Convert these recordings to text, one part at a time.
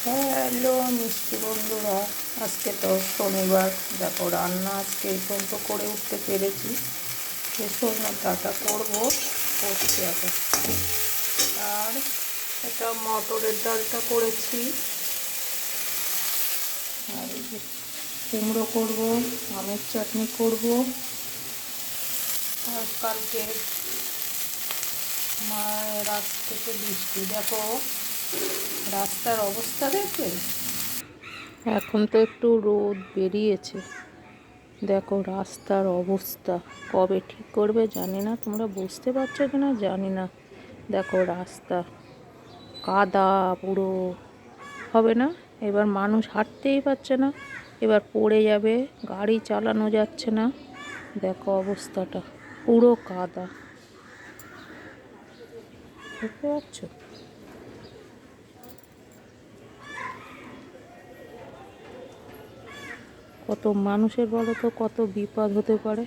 Hello মিষ্টি বন্ধুরা, আজকে তো শনিবার। দেখো রান্না আজকে এই পর্যন্ত করে উঠতে পেরেছি। সন্ধ্যার ডাটা করবো, করছি এখন। আর এটা মটরের ডালটা করেছি, আর কুমড়ো করবো, আমের চাটনি করবো। আর কালকে মায়ের রাত থেকে বৃষ্টি, দেখো রাস্তার অবস্থা দেখবে। এখন তো একটু রোদ বেরিয়েছে, দেখো রাস্তার অবস্থা কবে ঠিক করবে জানি না। তোমরা বুঝতে পারছো কি না জানি না। দেখো রাস্তা কাদা পুরো, হবে না। এবার মানুষ হাঁটতেই পারছে না, এবার পড়ে যাবে, গাড়ি চালানো যাচ্ছে না। দেখো অবস্থাটা পুরো কাদা, বুঝতে পারছো। কত মানুষের বলো তো কত বিপদ হতে পারে।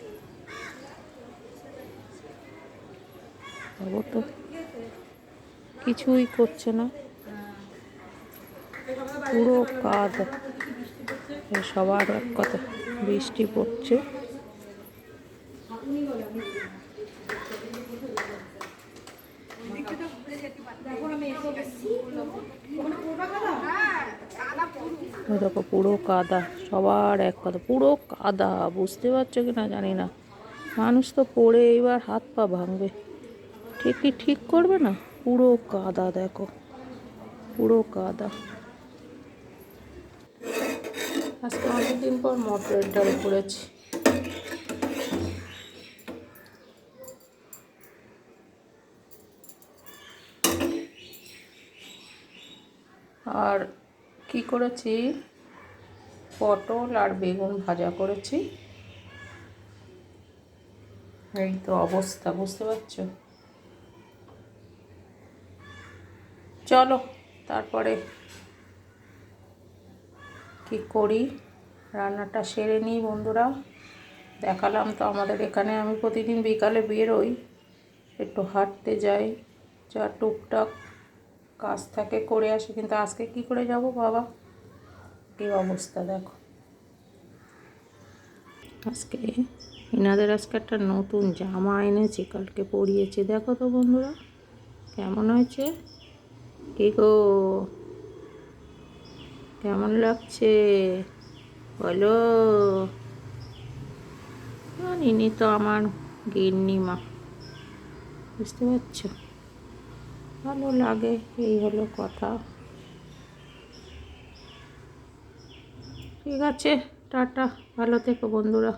তো কিছুই করছে না, পুরো কাদা। সবার এক কথা, বৃষ্টি পড়ছে। দেখো পুরো কাদা, সবার এক কথা পুরো কাদা, বুঝতে পারছো কি না জানি না। মানুষ তো পড়ে এবার হাত পা ভাঙবে, ঠিকই ঠিক করবে না। পুরো কাদা দেখো, পুরো কাদা। আজকে অনেকদিন পর মটরের ডাল করেছি। আর কি করেছি, পটল আর বেগুন ভাজা করেছি। এই তো অবস্থা, বুঝতে পারছো। চলো তারপরে কি করি, রান্নাটা সেরে নিই বন্ধুরা। দেখালাম তো আমাদের এখানে, আমি প্রতিদিন বিকালে বেরোই, একটু হাঁটতে যাই, যা টুকটাক কাজ থাকে করে আসি। কিন্তু আজকে কি করে যাব বাবা, কী অবস্থা দেখো। আজকে এনাদের আজকে একটা নতুন জামা এনেছি, কালকে পরিয়েছি। দেখো তো বন্ধুরা কেমন হয়েছে, কি গো কেমন লাগছে বলো। ইনি তো আমার গিন্নি মা, বুঝতে পারছো। ভালো লাগে, এই হলো কথা। ঠিক আছে, টাটা, ভালো থেকো বন্ধুরা।